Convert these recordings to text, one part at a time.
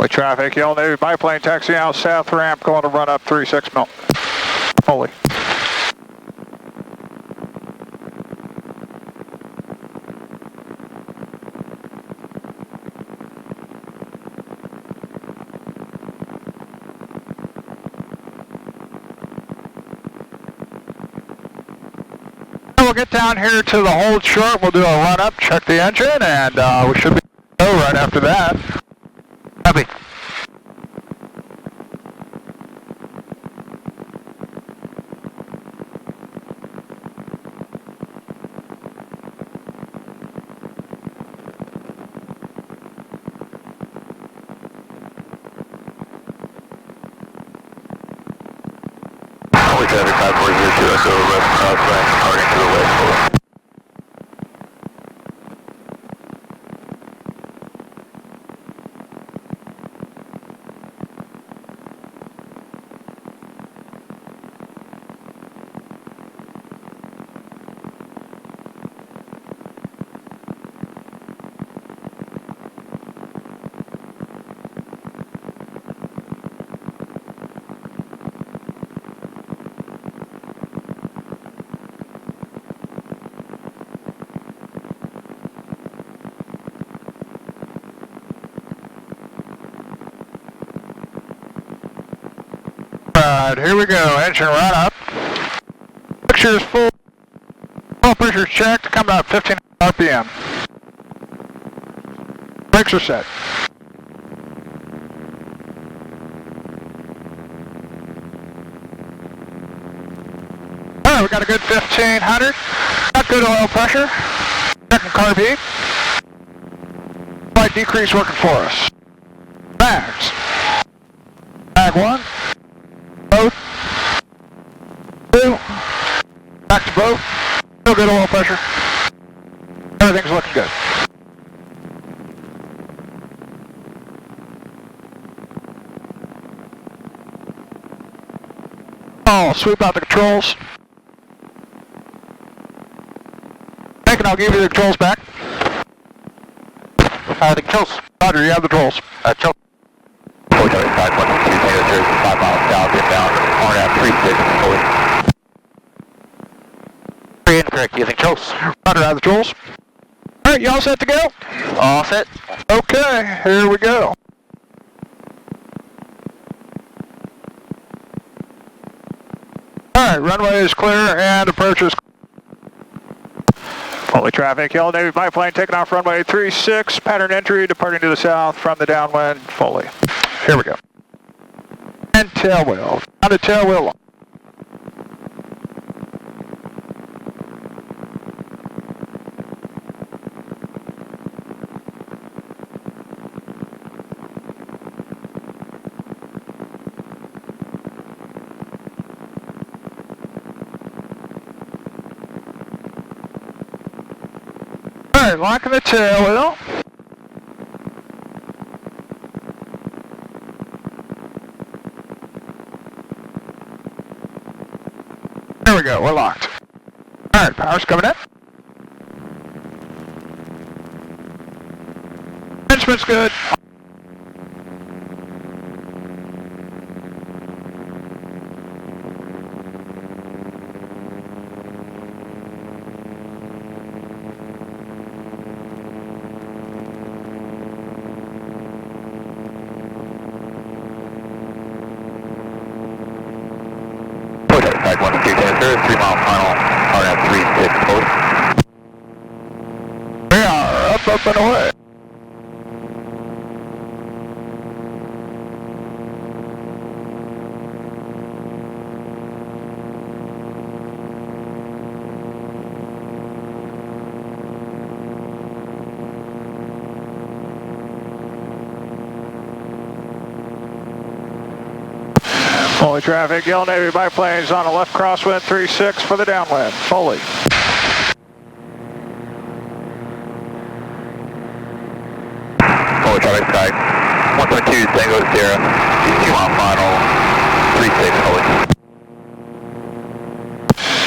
Traffic, Yellow Navy biplane taxiing out south ramp, going to run up 36 mil. Holy. We'll get down here to the hold short, we'll do a run up, check the engine, and we should be go right after that. Copy. We traffic 5402, let's go west southwest, departing to the west. Alright, here we go, engine run up. Picture's full, oil pressure's checked, come out 15 RPM. Brakes are set. Alright, we got a good 1500. Got good oil pressure. Checking carb heat. Slight decrease working for us. Bags. Bag 1. Both. 2. Back to both. Still good oil pressure. Everything's looking good. Oh, sweep out the controls. Thinking I'll give you the controls back. The controls. Roger, you have the controls. Control. 475, 122, Jersey, 5 miles south, inbound, RNAV 36, 3 incorrect, using controls. Roger, have the controls. Alright, you all set to go? All set. Okay, here we go. Alright, runway is clear and approach is clear. Fully traffic, Yellow Navy biplane taking off runway 36, pattern entry, departing to the south from the downwind, fully. Here we go. And tail wheel, on the tail wheel. Alright, locking the tail wheel. There we go, we're locked. Alright, power's coming in. Instrument's good. Tag 1 2 Cancer, 3 mile final, RNAV 36 post. We are up and away. Fully traffic, Yellow Navy biplanes on a left crosswind 36 for the downwind, fully. Fully traffic sky, 1.2 Tango Sierra, 2 mile final, 36 fully.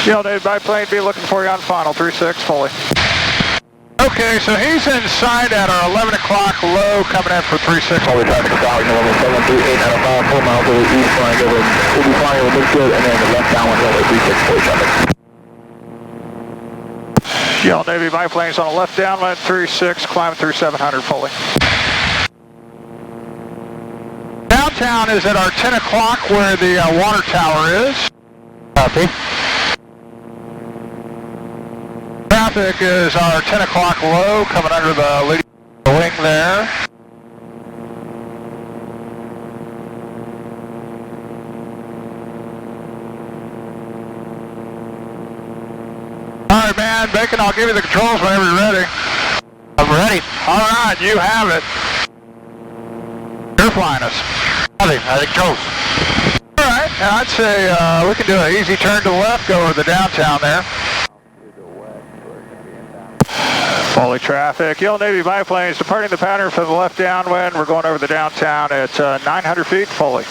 Yellow Navy biplane, be looking for you on final, 36 fully. Okay, so he's inside at our 11 o'clock low, coming in for 36. Fully traffic south, level 73895, 4 miles to the east, flying over, we'll be flying over midfield, and then the left downwind runway 36, fully traffic. Yellow Navy biplanes on the left downwind 36, climbing through 700 fully. Downtown is at our 10 o'clock where the water tower is. Copy. Traffic is our 10 o'clock low, coming under the leading wing there. Alright man, Bacon, I'll give you the controls whenever you're ready. I'm ready. Alright, you have it. You're flying us. I think controls. Alright, I'd say we can do an easy turn to the left, go over the downtown there. Fully traffic. Yellow Navy biplanes departing the pattern for the left downwind. We're going over the downtown at 900 feet fully.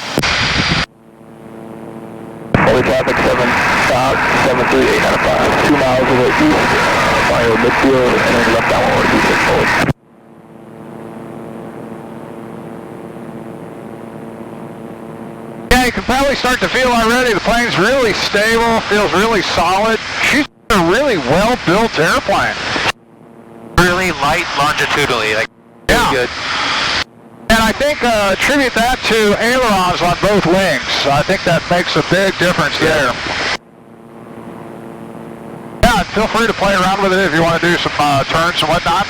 Fully traffic 73895, 2 miles to the east, flying over midfield, and then left downwind 36 fully. Yeah, you can probably start to feel already the plane's really stable, feels really solid. She's a really well-built airplane. Really light longitudinally, like really good. And I think attribute that to ailerons on both wings. I think that makes a big difference there. Yeah, feel free to play around with it if you want to do some turns and whatnot.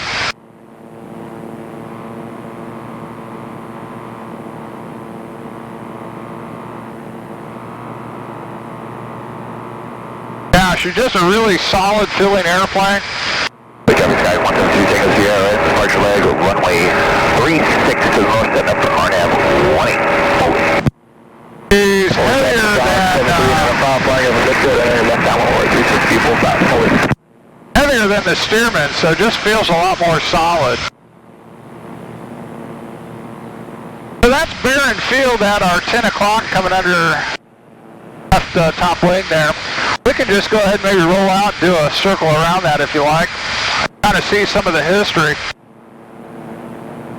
Yeah, she's just a really solid feeling airplane. Traffic sky 172 Tango Sierra, departure leg, runway 36 to the north, setting up for RNAV 20. He's heavier than the steerman, so just feels a lot more solid. So that's Barron Field at our 10 o'clock coming under left top wing there. We can just go ahead and maybe roll out and do a circle around that if you like. Kind of see some of the history.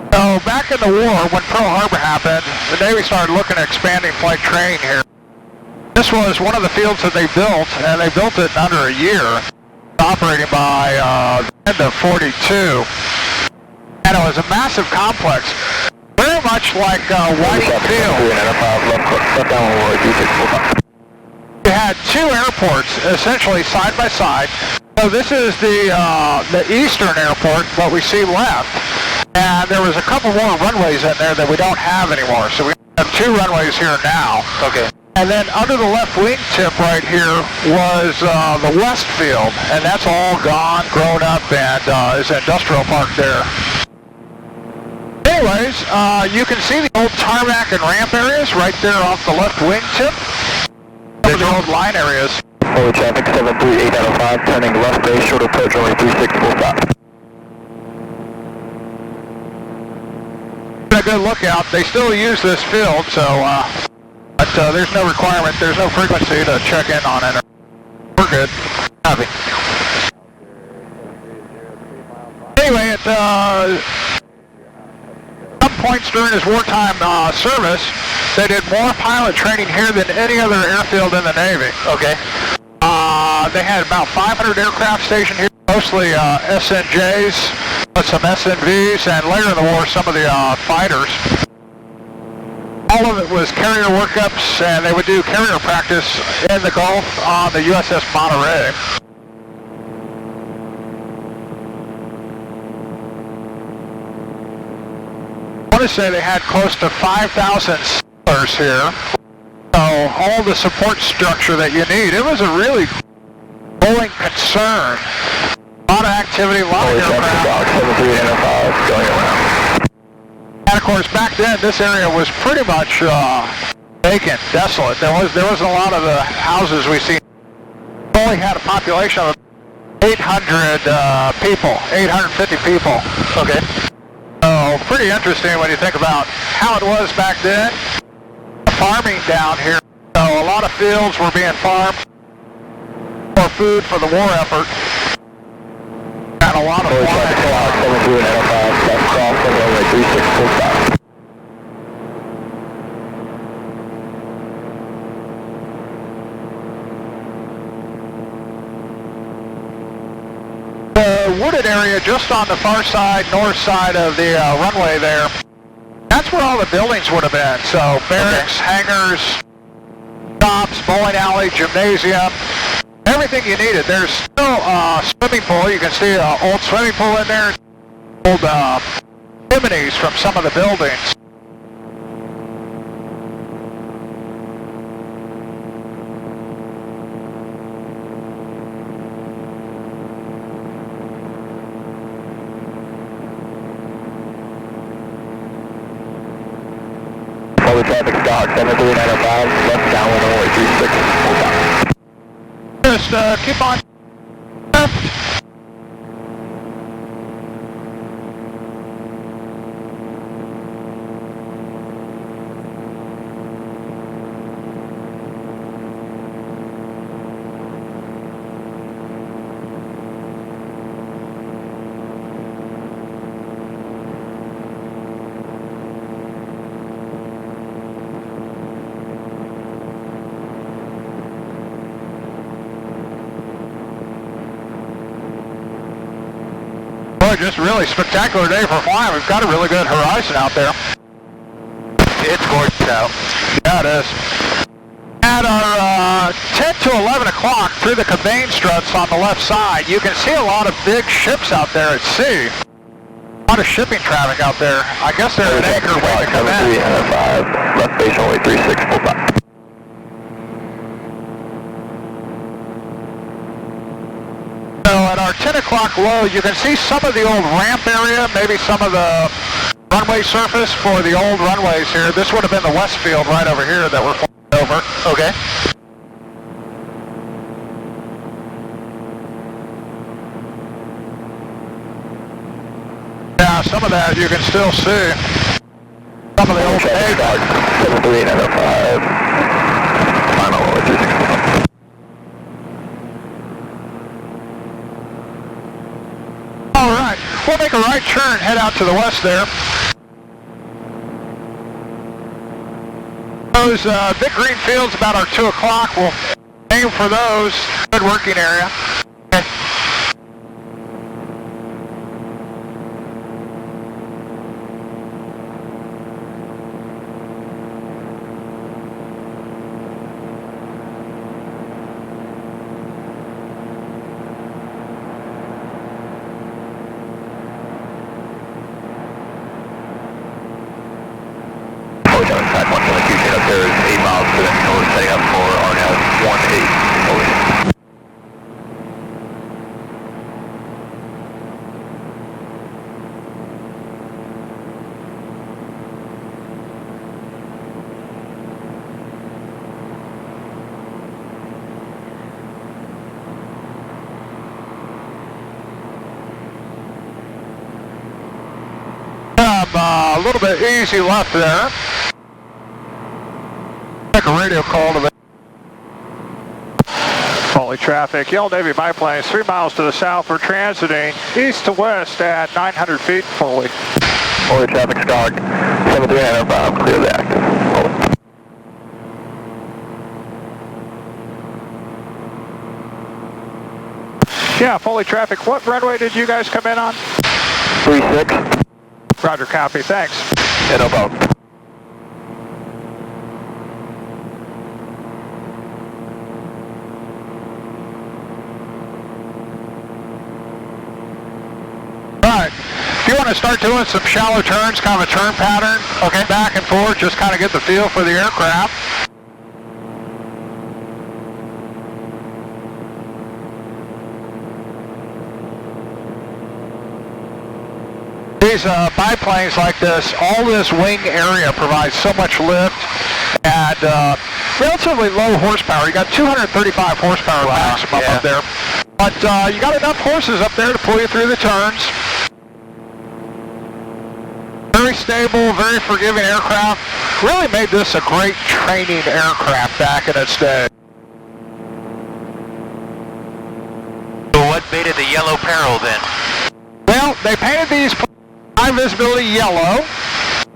So back in the war, when Pearl Harbor happened, the Navy started looking at expanding flight training here. This was one of the fields that they built, and they built it in under a year, operating by the end of 42. And it was a massive complex, very much like Whiting Field. We had two airports essentially side by side. So this is the eastern airport, what we see left. And there was a couple more runways in there that we don't have anymore. So we have two runways here now. Okay. And then under the left wing tip right here was the west field. And that's all gone, grown up, and is an industrial park there. Anyways, you can see the old tarmac and ramp areas right there off the left wing tip. Some of the old line areas. Fully traffic 73895, turning left base, short approach, runway 36, full stop. A good lookout. They still use this field, so but there's no requirement, there's no frequency to check in on it. We're good. Copy. Anyway, at some points during his wartime service, they did more pilot training here than any other airfield in the Navy. Okay. They had about 500 aircraft stationed here, mostly SNJs, some SNVs, and later in the war, some of the fighters. All of it was carrier workups, and they would do carrier practice in the Gulf on the USS Monterey. I want to say they had close to 5,000 sailors here. So all the support structure that you need. It was a really growing concern. A lot of activity, a lot of aircraft. Going around. And of course, back then, this area was pretty much vacant, desolate. There wasn't a lot of the houses we see. We only had a population of 800 people, 850 people. Okay. So pretty interesting when you think about how it was back then. Farming down here. So a lot of fields were being farmed for food for the war effort. And a a lot of Fully traffic scout, 73 and 05, left cross runway 36 full stop. The wooded area just on the far side, north side of the runway there, that's where all the buildings would have been. So barracks, hangars, shops, bowling alley, gymnasium, everything you needed. There's still a swimming pool. You can see an old swimming pool in there, old chimneys from some of the buildings. Fully traffic scout, 73 and 05, left downwind runway 36 full stop. Just keep on left. Boy, just really spectacular day for flying. We've got a really good horizon out there. It's gorgeous out. Yeah, it is. At our 10 to 11 o'clock through the cabane struts on the left side, you can see a lot of big ships out there at sea. A lot of shipping traffic out there. I guess they're an anchor waiting to come in. 73 and 05, left base runway 36 full stop. So at our 10 o'clock low, you can see some of the old ramp area, maybe some of the runway surface for the old runways here. This would have been the Westfield right over here that we're flying over. Okay. Yeah, some of that you can still see. Some of the old pavement. 73 and 05, final runway 36 full stop. All right, we'll make a right turn, head out to the west there. Those big green fields about our 2 o'clock, we'll aim for those. Good working area. Okay. There is 8 miles to the north, setting up for RNAV 18. Over. A little bit easy left there. Make a radio call to the Foley traffic. Yellow Navy biplanes 3 miles to the south. We're transiting east to west at 900 feet. Foley. Fully traffic scout, 73 and 05, clear the active. Over. Yeah, Foley traffic. What runway did you guys come in on? 36. Roger, copy. Thanks. And about. Right. If you want to start doing some shallow turns, kind of a turn pattern, okay, back and forth, just kind of get the feel for the aircraft. These biplanes like this, all this wing area provides so much lift and relatively low horsepower. You got 235 horsepower maximum up there. But you got enough horses up there to pull you through the turns. Very stable, very forgiving aircraft. Really made this a great training aircraft back in its day. So what made it the Yellow Peril then? they painted these high visibility yellow.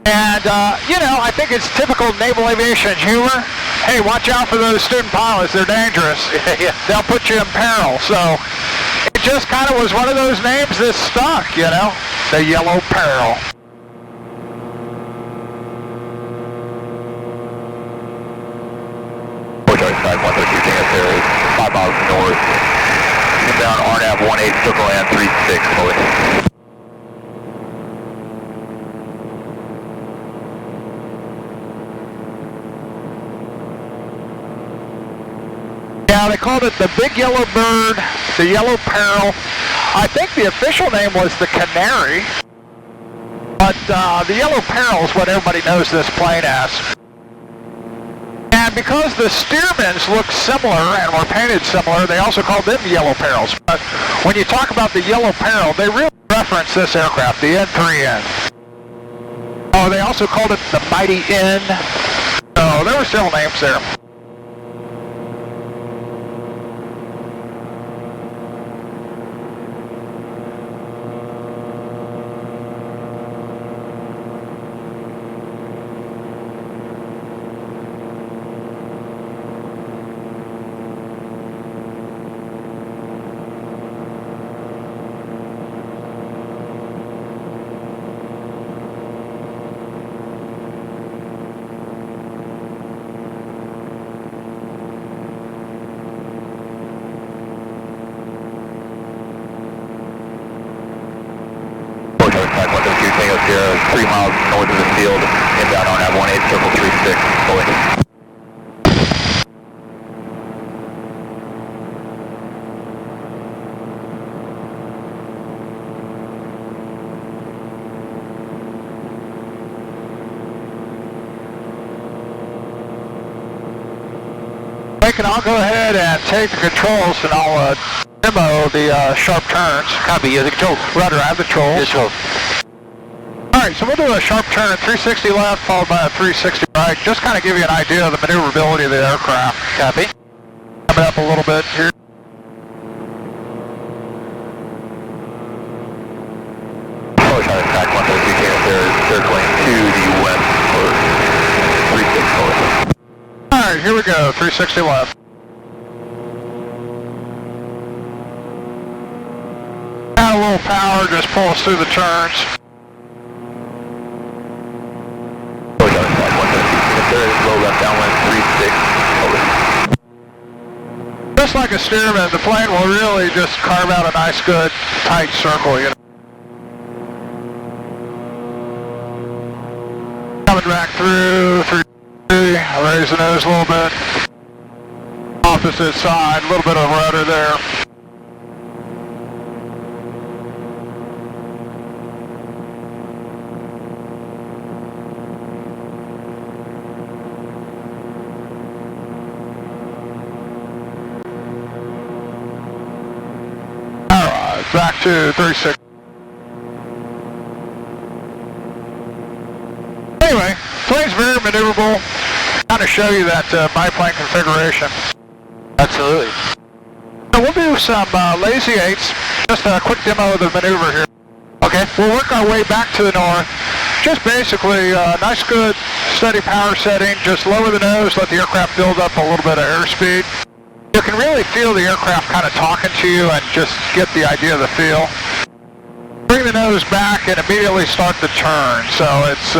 And, you know, I think it's typical naval aviation humor. Hey, watch out for those student pilots. They're dangerous. They'll put you in peril. So it just kind of was one of those names that stuck, you know, the Yellow Peril. Side 132 Tango Sierra is 5 miles north. Inbound RNAV 18, circle land 36, fully. Yeah, they called it the Big Yellow Bird, the Yellow Peril. I think the official name was the Canary, but the Yellow Peril is what everybody knows this plane as. And because the Stearmans look similar and were painted similar, they also called them Yellow Perils. But when you talk about the Yellow Peril, they really reference this aircraft, the N3N. Oh, they also called it the Mighty N. So there were several names there. Tango Sierra, 3 miles north of the field, inbound RNAV 18, circle 36, fully. And I'll go ahead and take the controls and I'll demo the sharp turns. Copy, you have the controls. Rudder, I have the controls. Alright, so we'll do a sharp turn, 360 left followed by a 360 right, just kind of give you an idea of the maneuverability of the aircraft. Copy. Coming up a little bit here. Charlie, track 132 Tango Sierra is circling to the west for 36 forward. Alright, here we go, 360 left. Add a little power, just pull us through the turns. Low left downwind 36, over. Just like a Stearman, the plane will really just carve out a nice, good, tight circle, you know. Coming back through, I raise the nose a little bit. Opposite side, a little bit of rudder there. Back to 36. Anyway, plane's very maneuverable. Kind of show you that biplane configuration. Absolutely. So we'll do some lazy eights. Just a quick demo of the maneuver here. Okay. We'll work our way back to the north. Just basically nice, good, steady power setting. Just lower the nose, let the aircraft build up a little bit of airspeed. You can really feel the aircraft kind of talking to you and just get the idea of the feel. Bring the nose back and immediately start the turn. So it's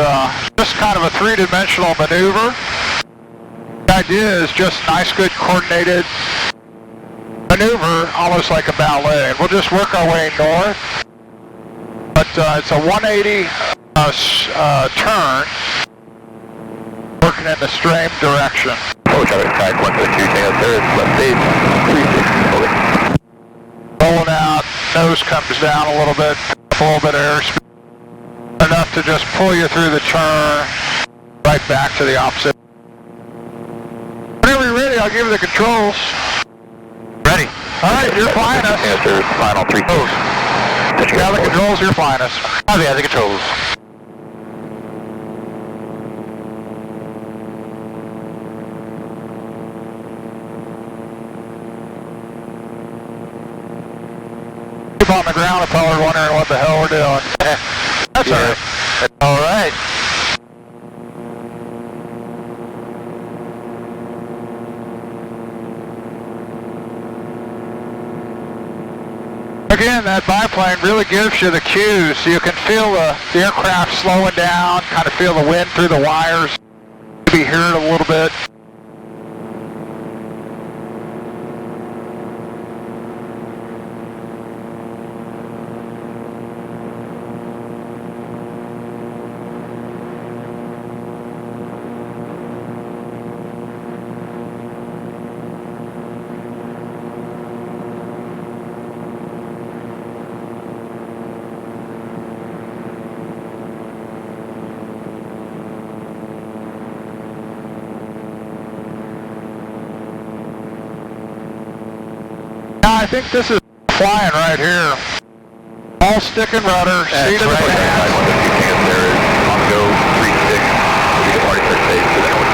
just kind of a three-dimensional maneuver. The idea is just nice, good, coordinated maneuver, almost like a ballet. And we'll just work our way north. But it's a 180 turn, working in the stream direction. Charlie, track 132 Tango Sierra, left stage, 36, over. Rolling out, nose comes down a little bit of airspeed. Enough to just pull you through the turn, right back to the opposite. Whenever you're ready, I'll give you the controls. Ready. Alright, you're flying us. Tango Sierra, final 3 post. You have the controls, you're flying us. Copy, have the controls. on the ground, I probably wondering what the hell we're doing. That's Yeah. all right. That's all right. Again, that biplane really gives you the cues. So you can feel the aircraft slowing down, kind of feel the wind through the wires. Maybe hear it a little bit. I think this is flying right here. All stick and rudder, seat of the pants. There is on go 36. We can already start safe, so then we'll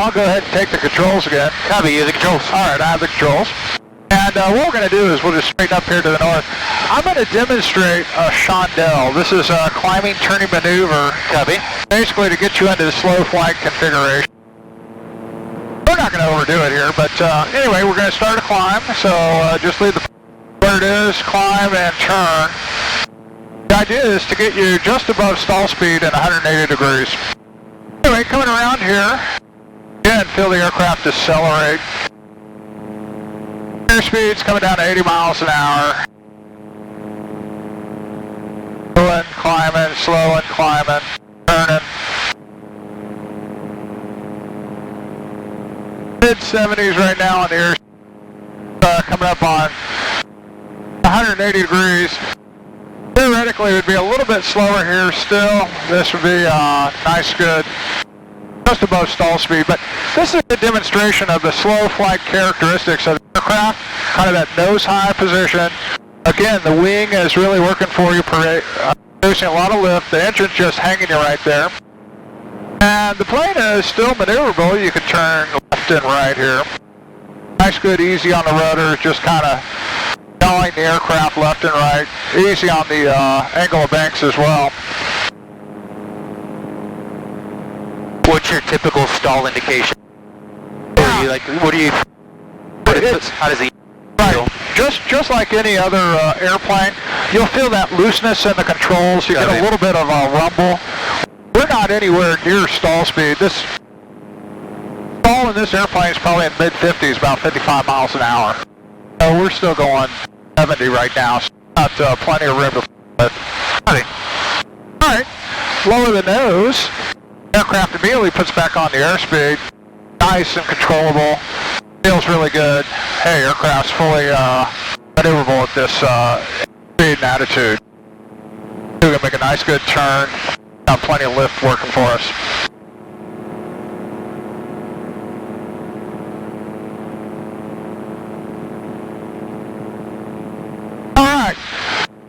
I'll go ahead and take the controls again. copy, use the controls. Alright, I have the controls. And what we're going to do is we'll just straighten up here to the north. I'm going to demonstrate a chandelle. This is a climbing turning maneuver. Copy. Basically to get you into the slow flight configuration. We're not going to overdo it here, but anyway, we're going to start a climb. So just leave the where it is, climb and turn. The idea is to get you just above stall speed at 180 degrees. Anyway, coming around here, again, feel the aircraft decelerate. Airspeed's coming down to 80 miles an hour. Slow and climbing, slow and climbing, turning. Mid-70s right now on the air. Coming up on 180 degrees. Theoretically, it would be a little bit slower here still. This would be nice, good, just above stall speed. But this is a demonstration of the slow flight characteristics of the aircraft, kind of that nose-high position. Again, the wing is really working for you, producing a lot of lift. The engine's just hanging you right there. And the plane is still maneuverable. You can turn left and right here. Nice, good, easy on the rudder, just kind of yawing the aircraft left and right. Easy on the angle of banks as well. What's your typical stall indication? How does he feel? Just like any other airplane, you'll feel that looseness in the controls. You get a little bit of a rumble. We're not anywhere near stall speed. This stall in this airplane is probably in mid-50s, about 55 miles an hour. So we're still going 70 right now. So got plenty of room to fly. Alright, lower the nose. Aircraft immediately puts back on the airspeed. Nice and controllable. Feels really good. Hey, aircraft's fully maneuverable at this speed and attitude. We're going to make a nice good turn. Got plenty of lift working for us. Alright,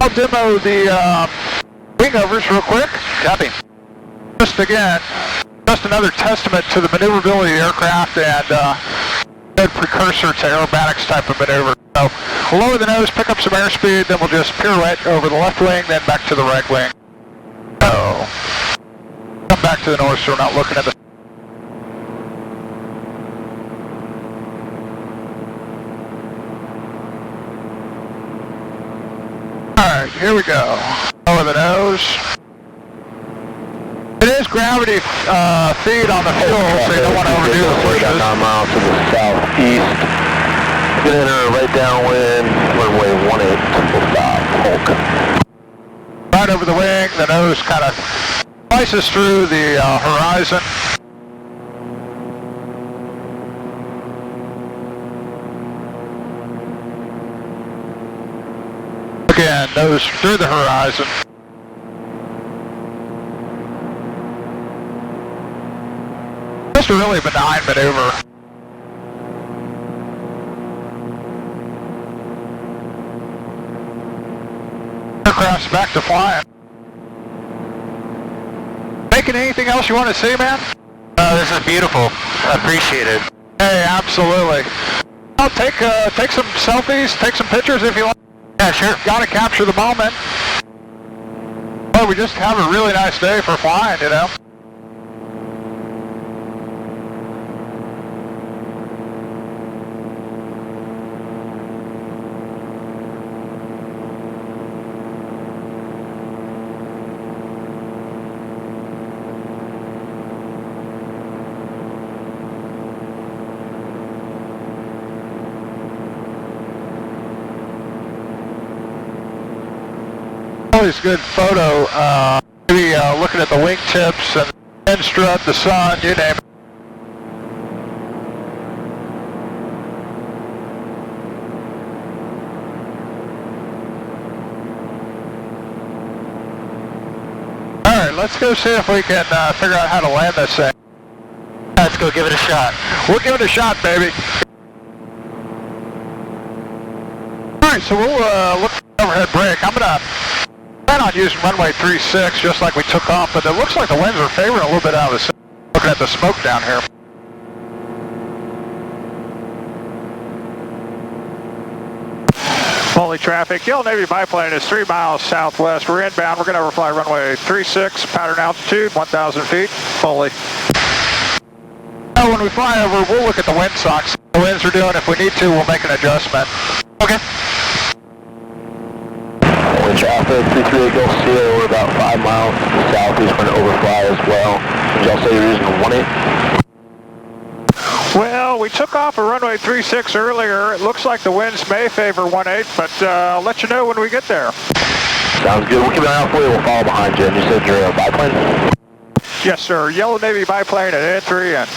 I'll demo the wingovers real quick. Copy. Just again, just another testament to the maneuverability of the aircraft and good precursor to aerobatics type of maneuver. So we'll lower the nose, pick up some airspeed, then we'll just pirouette over the left wing, then back to the right wing. So come back to the north so we're not looking at the... Alright, here we go. Lower the nose. It is gravity feed on the fuel, so you don't want to overdo the pushes. 9 miles to the southeast. Gonna enter right downwind, runway 18, full stop. Hulk. Right over the wing, the nose kind of slices through the horizon. Again, nose through the horizon. Just a really benign maneuver. Aircraft's back to flying. Making anything else you want to see, man? This is beautiful. I appreciate it. Hey, absolutely. I'll take some selfies, take some pictures if you want. Yeah, sure. Gotta capture the moment. Well, we just have a really nice day for flying, you know? Always good photo, maybe looking at the wingtips and the end strut, the sun, you name it. Alright, let's go see if we can figure out how to land this thing. Let's go give it a shot. We'll give it a shot, baby. Alright, so we'll look for the overhead brake. I'm gonna plan on using runway 36 just like we took off, but it looks like the winds are favoring a little bit out of the city. Looking at the smoke down here. Fully traffic. Yellow Navy biplane is 3 miles southwest. We're inbound. We're going to overfly runway 36, pattern altitude 1,000 feet. Fully. Now when we fly over, we'll look at the wind socks. The winds are doing. If we need to, we'll make an adjustment. Okay. Only traffic, 338 Gulf Sierra, we're about 5 miles southeast, we're going to overfly as well. Did y'all say you're using a 1-8? Well, we took off a runway 36 earlier. It looks like the winds may favor 18, but I'll let you know when we get there. Sounds good. We'll keep an eye out for you. We'll follow behind you. And you said you're a biplane? Yes, sir. Yellow Navy biplane at N3N.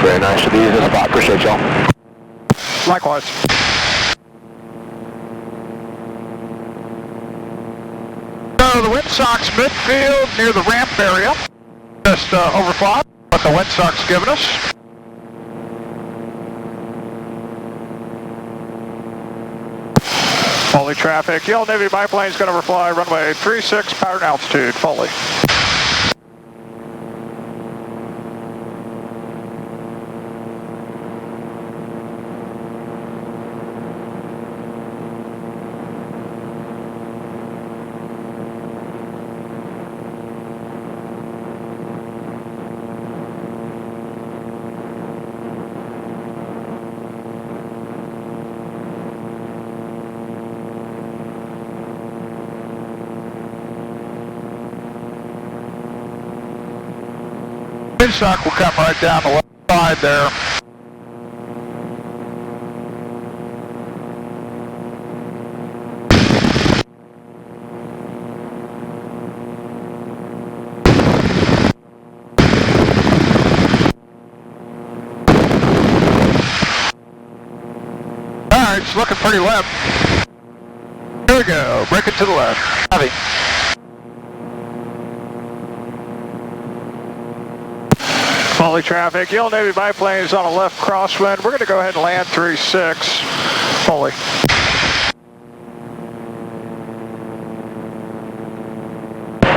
Very nice to be in this spot. Appreciate y'all. Likewise. So the windsock's midfield near the ramp area. Just overfly what the windsock's giving us. Fully traffic. Yellow Navy biplane's going to overfly runway 36, pattern altitude, fully. Windsock will come right down the left side there. Alright, it's looking pretty left. Here we go, break it to the left. Heavy. Fully traffic. Yellow Navy biplane is on a left crosswind. We're going to go ahead and land 36. Fully.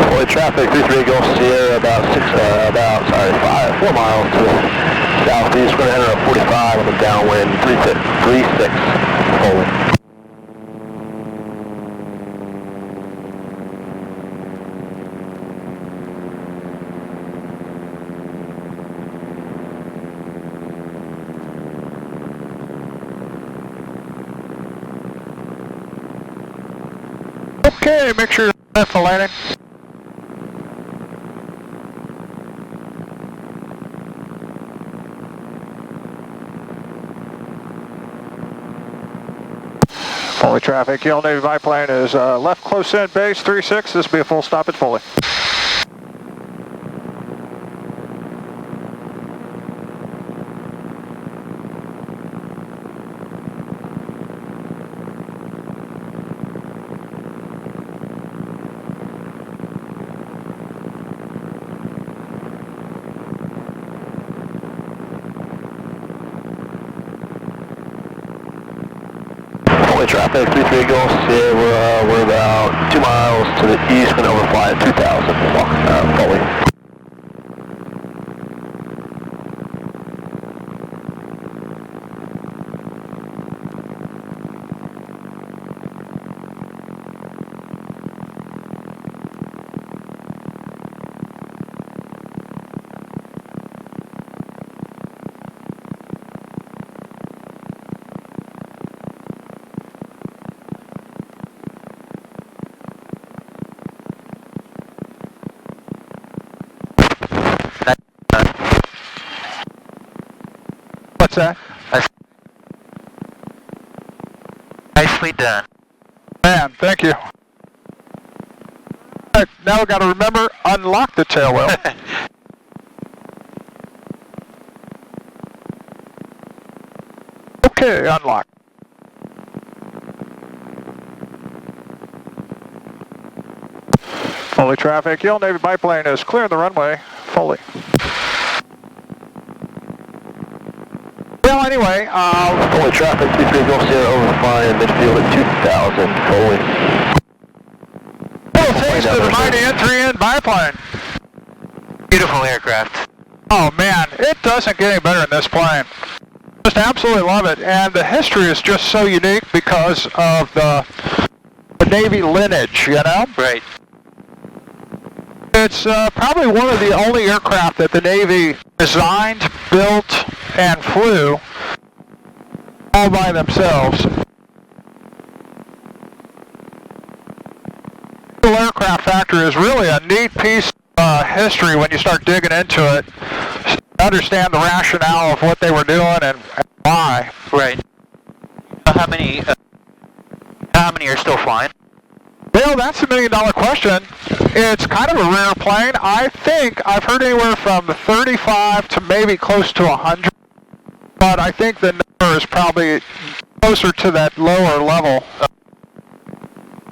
Fully traffic, 33 Gulf Sierra, about 4 miles to the southeast. We're going to enter a 45 on the downwind, 36. Fully. Okay, make sure you're set for landing. Fully Foley traffic, Yellow Navy biplane is left close in base 36. This will be a full stop at Foley. Traffic, 33 Gulf, we're about 2 miles to the east, going to overfly at 2,000, Foley. What's that? Nicely done. Man, thank you. All right, now we got to remember, unlock the tail wheel. Okay, unlock. Foley traffic, Yellow Navy biplane is clearing the runway. Foley. Well, anyway, Foley traffic, 33 Gulf Sierra overflying midfield at 2,000, Foley. little taste of the mighty N3N biplane. Beautiful aircraft. Oh man, it doesn't get any better than this plane. Just absolutely love it, and the history is just so unique because of the Navy lineage, you know? Right. It's probably one of the only aircraft that the Navy designed, built, and flew all by themselves. The aircraft factory is really a neat piece of history when you start digging into it. Understand the rationale of what they were doing and why. Right. How many are still flying? Well, that's $1 million question. It's kind of a rare plane. I think I've heard anywhere from 35 to maybe close to 100. But I think the number is probably closer to that lower level.